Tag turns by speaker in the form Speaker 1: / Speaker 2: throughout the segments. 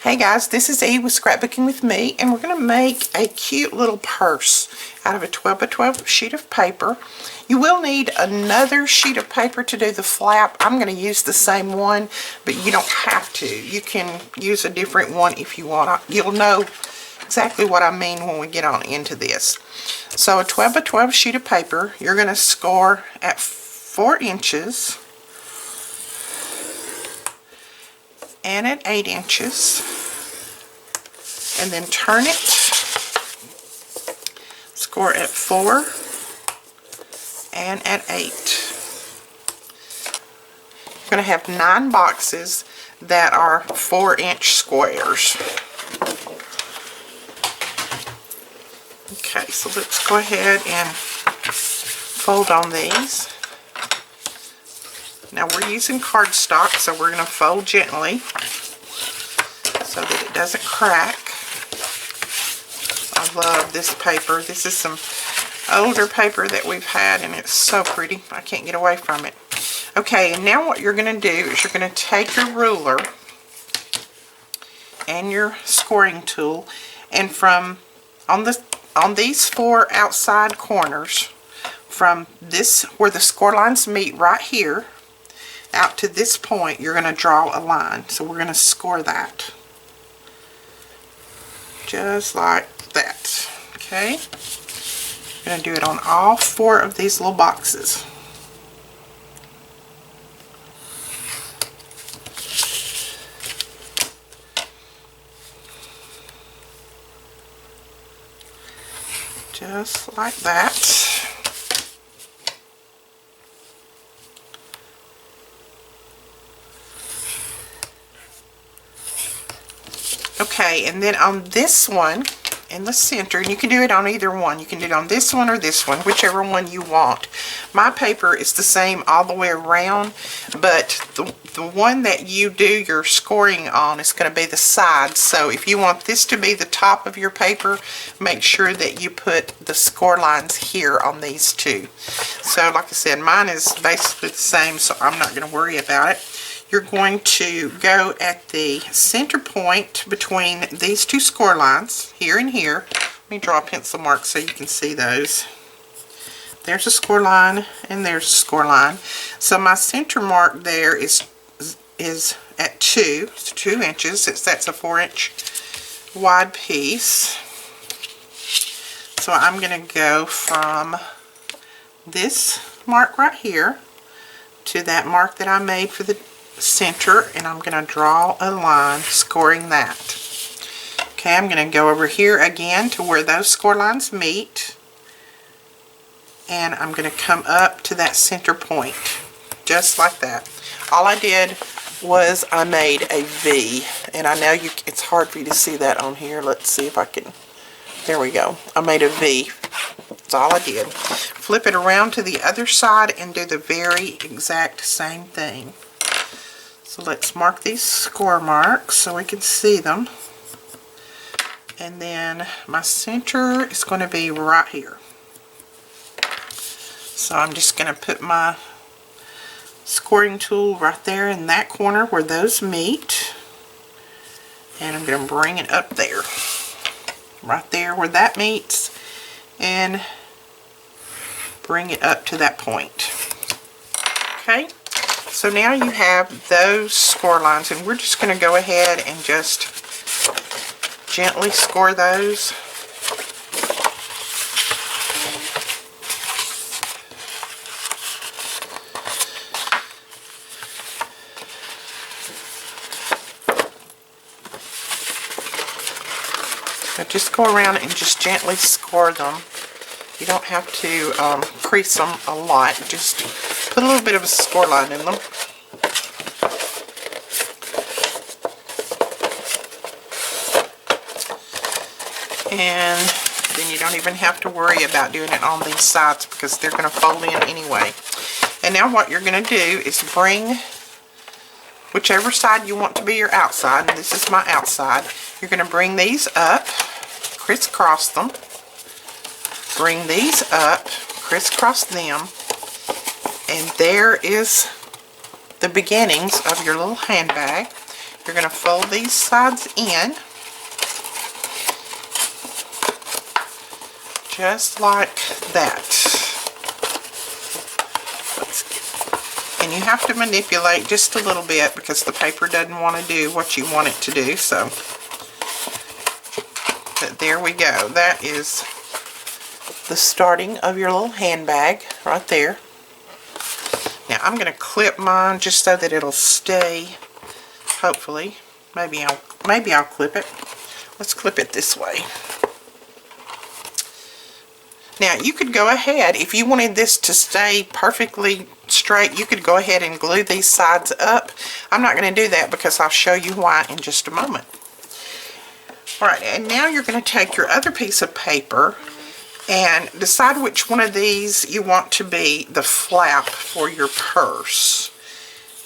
Speaker 1: Hey guys, this is E with Scrapbooking with me, and we're going to make a cute little purse out of a 12 by 12 sheet of paper. You will need another sheet of paper to do the flap. I'm going to use the same one, but you don't have to. You can use a different one if you want. You'll know exactly what I mean when we get on into this. So a 12 by 12 sheet of paper, you're going to score at 4 inches. And at 8 inches, and then turn it, score at 4 and at 8. You're going to have 9 boxes that are 4-inch squares. Okay, so let's go ahead and fold on these. Now we're using cardstock, so we're going to fold gently so that it doesn't crack. I love this paper. This is some older paper that we've had, and it's so pretty. I can't get away from it. Okay, and now what you're going to do is you're going to take your ruler and your scoring tool, and from on these 4 outside corners, from this where the score lines meet right here, out to this point, you're going to draw a line. So we're going to score that. Just like that. Okay? We're going to do it on all 4 of these little boxes. Just like that. Okay, and then on this one in the center, and you can do it on either one. You can do it on this one or this one, whichever one you want. My paper is the same all the way around, but the one that you do your scoring on is going to be the sides. So if you want this to be the top of your paper, make sure that you put the score lines here on these two. So like I said, mine is basically the same, so I'm not going to worry about it. You're going to go at the center point between these 2 score lines, here and here. Let me draw a pencil mark so you can see those. There's a score line, and there's a score line. So my center mark there is at 2, so 2 inches. That's a 4-inch wide piece. So I'm going to go from this mark right here to that mark that I made for the center, and I'm going to draw a line scoring that. Okay, I'm going to go over here again to where those score lines meet, and I'm going to come up to that center point just like that. All I did was I made a V, and I know it's hard for you to see that on here. Let's see if I can. There we go. I made a V. That's all I did. Flip it around to the other side and do the very exact same thing. So let's mark these score marks so we can see them. And then my center is going to be right here. So I'm just going to put my scoring tool right there in that corner where those meet. And I'm going to bring it up there. Right there where that meets. And bring it up to that point. Okay? So now you have those score lines, and we're just going to go ahead and just gently score those. So just go around and just gently score them. You don't have to crease them a lot. Just put a little bit of a score line in them. And then you don't even have to worry about doing it on these sides because they're going to fold in anyway. And now what you're going to do is bring whichever side you want to be your outside. And this is my outside. You're going to bring these up, crisscross them. Bring these up, crisscross them, and there is the beginnings of your little handbag. You're going to fold these sides in, just like that. And you have to manipulate just a little bit because the paper doesn't want to do what you want it to do. So, but there we go. That is the starting of your little handbag right there. Now I'm going to clip mine just so that it'll stay. Hopefully, maybe I'll clip it. Let's clip it this way. Now you could go ahead, if you wanted this to stay perfectly straight, you could go ahead and glue these sides up. I'm not going to do that because I'll show you why in just a moment. Alright, and now you're going to take your other piece of paper and decide which one of these you want to be the flap for your purse.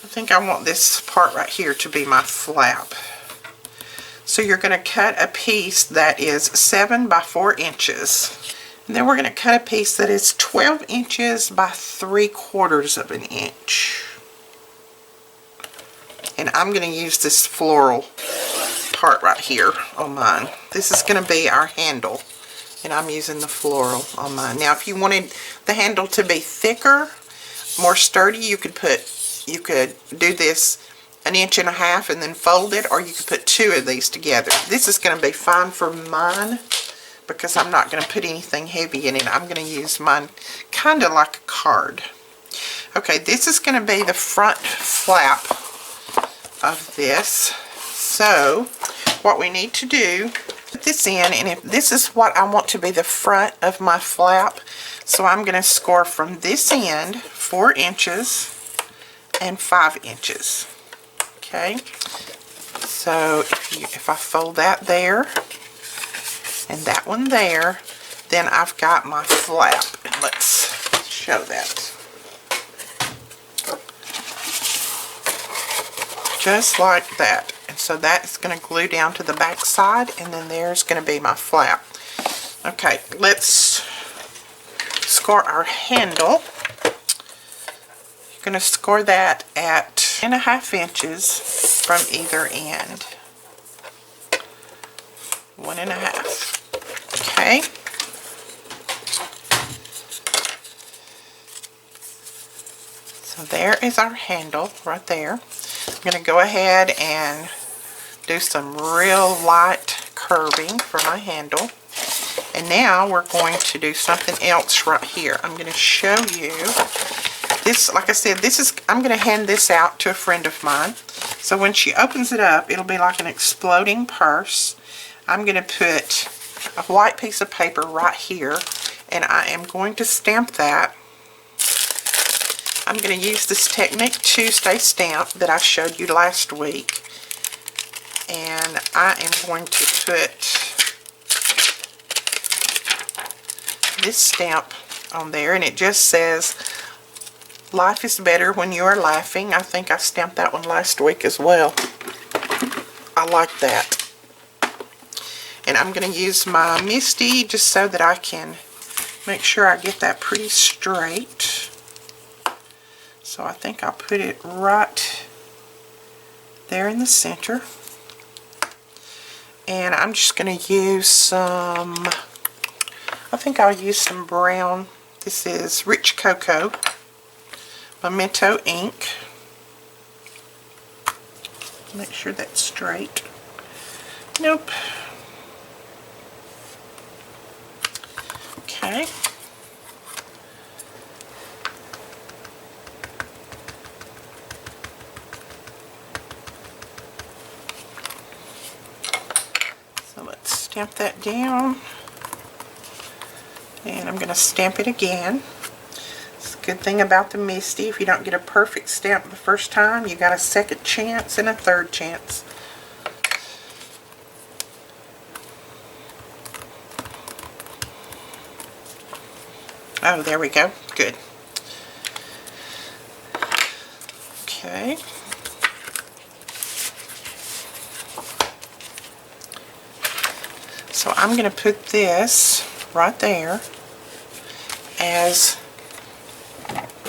Speaker 1: I think I want this part right here to be my flap. So you're going to cut a piece that is 7 by 4 inches. And then we're going to cut a piece that is 12 inches by 3/4 of an inch. And I'm going to use this floral part right here on mine. This is going to be our handle. And I'm using the floral on mine. Now if you wanted the handle to be thicker, more sturdy, you could do this 1.5 inches and then fold it, or you could put 2 of these together. This is going to be fine for mine because I'm not going to put anything heavy in it. I'm going to use mine kind of like a card. Okay, this is going to be the front flap of this. So what we need to do, put this in, and if this is what I want to be the front of my flap, so I'm going to score from this end 4 inches and 5 inches. Okay, so if I fold that there and that one there, then I've got my flap. And let's show that. Just like that. And so that's going to glue down to the back side, and then there's going to be my flap. Okay, let's score our handle. You're going to score that at 1.5 inches from either end. 1.5. Okay. So there is our handle right there. I'm going to go ahead and do some real light curving for my handle. And now we're going to do something else right here. I'm going to show you this. Like I said, I'm going to hand this out to a friend of mine. So when she opens it up, it'll be like an exploding purse. I'm going to put a white piece of paper right here, and I am going to stamp that. I'm going to use this Technique Tuesday stamp that I showed you last week, and I am going to put this stamp on there, and it just says, "Life is better when you are laughing." I think I stamped that one last week as well. I like that. And I'm going to use my Misty just so that I can make sure I get that pretty straight. So I think I'll put it right there in the center. And I'm just going to use some, I think I'll use some brown. This is Rich Cocoa Memento ink. Make sure that's straight. Nope. Okay. So let's stamp that down. And I'm going to stamp it again. It's a good thing about the Misty. If you don't get a perfect stamp the first time, you got a second chance and a third chance. Oh, there we go. Good. Okay. So I'm going to put this right there as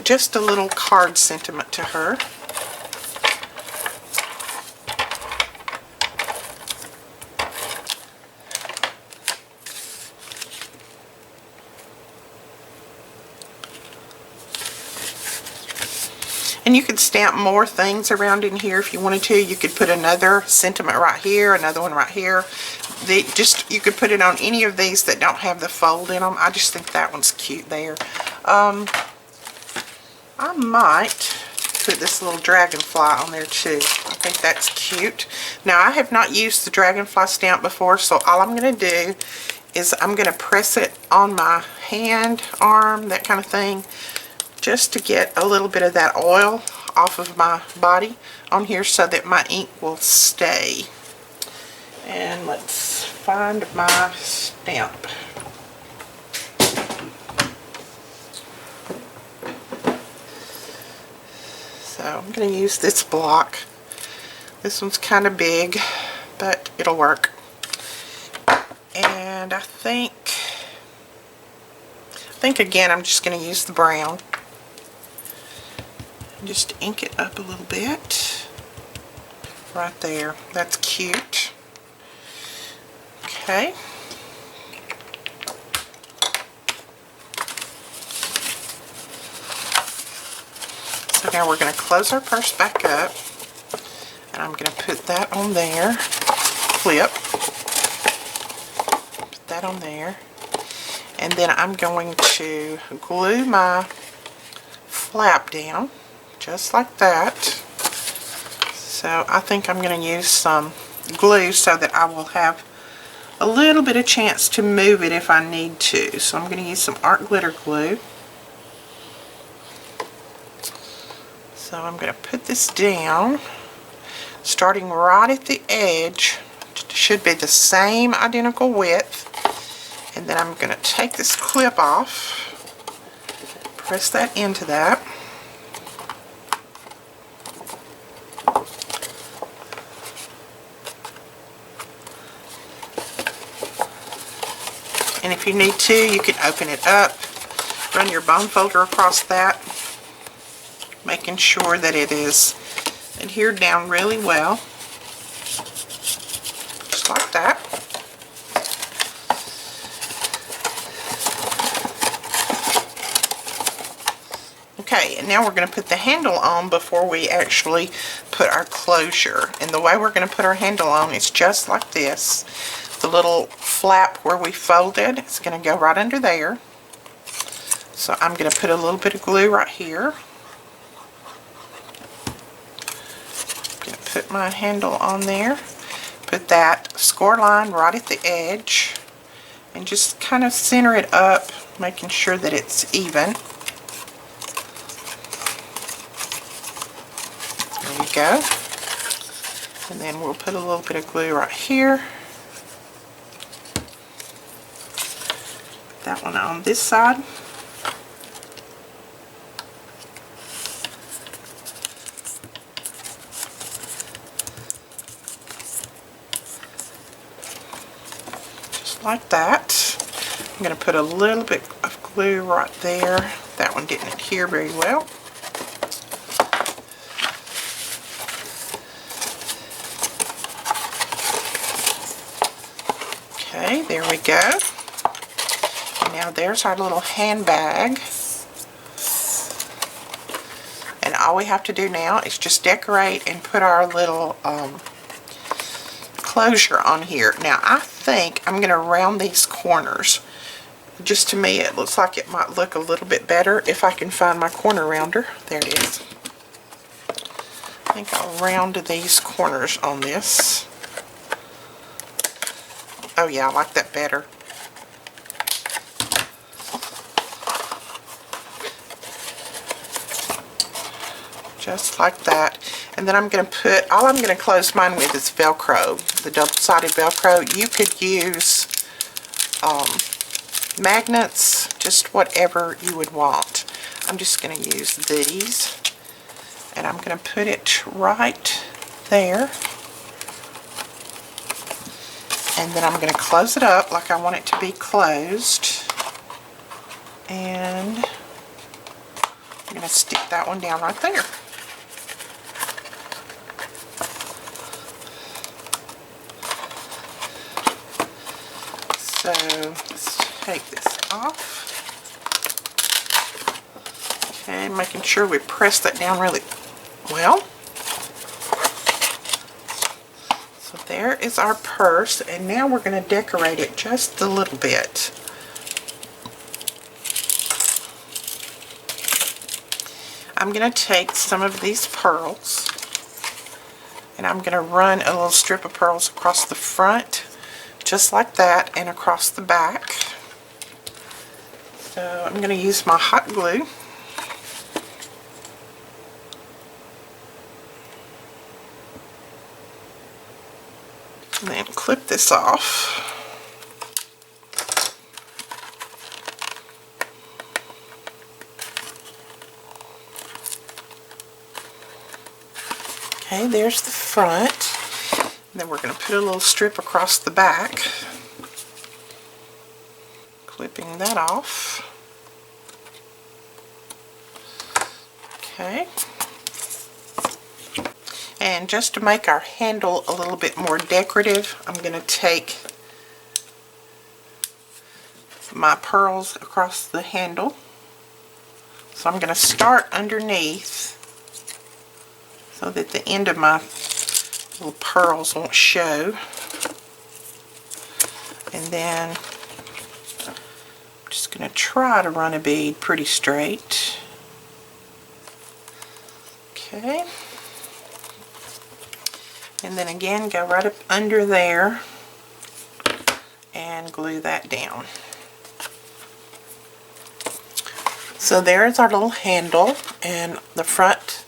Speaker 1: just a little card sentiment to her. And you could stamp more things around in here if you wanted to. You could put another sentiment right here, another one right here. You could put it on any of these that don't have the fold in them. I just think that one's cute there. I might put this little dragonfly on there too. I think that's cute. Now, I have not used the dragonfly stamp before, so all I'm going to do is I'm going to press it on my hand, arm, that kind of thing, just to get a little bit of that oil off of my body on here so that my ink will stay. And let's find my stamp. So I'm going to use this block. This one's kind of big, but it'll work. And I think again I'm just going to use the brown. Just ink it up a little bit. Right there. That's cute. Okay. So now we're going to close our purse back up, and I'm going to put that on there, flip, put that on there, and then I'm going to glue my flap down, just like that. So I think I'm going to use some glue so that I will have a little bit of chance to move it if I need to. So I'm going to use some art glitter glue. So I'm going to put this down, starting right at the edge. It should be the same identical width. And then I'm going to take this clip off, press that into that. And if you need to, you can open it up, run your bone folder across that, making sure that it is adhered down really well, just like that. Okay, and now we're going to put the handle on before we actually put our closure. And the way we're going to put our handle on is just like this. The little flap where we folded, it's going to go right under there. So I'm going to put a little bit of glue right here. Put my handle on there, put that score line right at the edge, and just kind of center it up, making sure that it's even. There we go. And then we'll put a little bit of glue right here. Put that one on this side. Like that. I'm going to put a little bit of glue right there. That one didn't adhere very well. Okay, there we go. And now there's our little handbag. And all we have to do now is just decorate and put our little closure on here. Now I think I'm going to round these corners. Just to me it looks like it might look a little bit better if I can find my corner rounder. There it is. I think I'll round these corners on this. Oh yeah, I like that better. Just like that. And then I'm going to put, all I'm going to close mine with is Velcro, the double-sided Velcro. You could use magnets, just whatever you would want. I'm just going to use these, and I'm going to put it right there. And then I'm going to close it up like I want it to be closed. And I'm going to stick that one down right there. So let's take this off. Okay, and making sure we press that down really well. So there is our purse, and now we're going to decorate it just a little bit. I'm going to take some of these pearls, and I'm going to run a little strip of pearls across the front, just like that, and across the back. So I'm going to use my hot glue. And then clip this off. Okay, there's the front. And then we're going to put a little strip across the back. Clipping that off. Okay. And just to make our handle a little bit more decorative, I'm going to take my pearls across the handle. So I'm going to start underneath so that the end of my little pearls won't show. And then I'm just going to try to run a bead pretty straight. Okay. And then again, go right up under there and glue that down. So there's our little handle and the front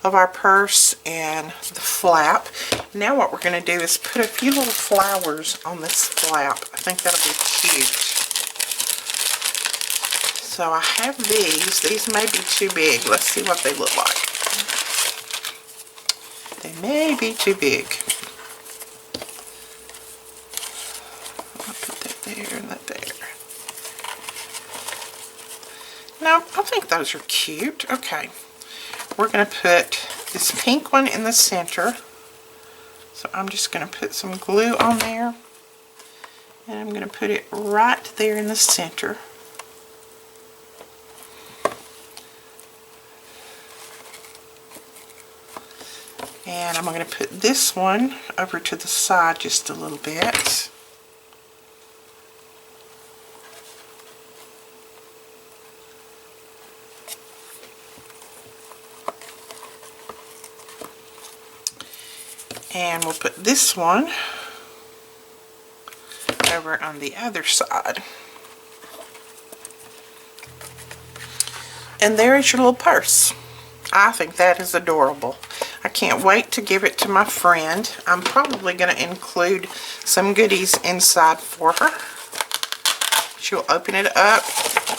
Speaker 1: of our purse and the flap. Now what we're going to do is put a few little flowers on this flap. I think that'll be cute. So I have these. These may be too big. Let's see what they look like. They may be too big. I'll put that there and that there. No, I think those are cute. Okay. We're going to put this pink one in the center. So I'm just going to put some glue on there. And I'm going to put it right there in the center. And I'm going to put this one over to the side just a little bit. And we'll put this one over on the other side. And there is your little purse. I think that is adorable. I can't wait to give it to my friend. I'm probably going to include some goodies inside for her. She'll open it up.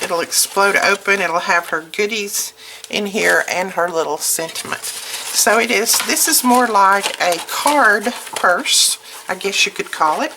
Speaker 1: It'll explode open. It'll have her goodies in here and her little sentiment. So it is, this is more like a card purse, I guess you could call it.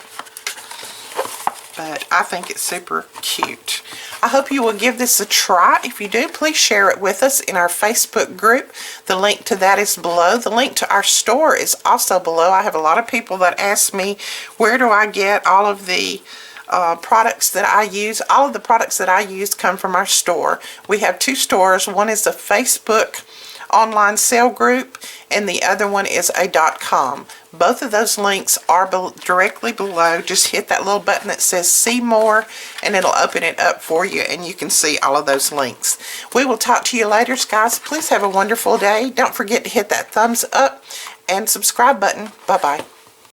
Speaker 1: But I think it's super cute. I hope you will give this a try. If you do, please share it with us in our Facebook group. The link to that is below. The link to our store is also below. I have a lot of people that ask me, where do I get all of the products that I use? All of the products that I use come from our store. We have two stores. One is a Facebook online sale group, and the other one is a .com. Both of those links are directly below. Just hit that little button that says see more, and it'll open it up for you, and you can see all of those links. We will talk to you later, guys. Please have a wonderful day. Don't forget to hit that thumbs up and subscribe button. Bye-bye.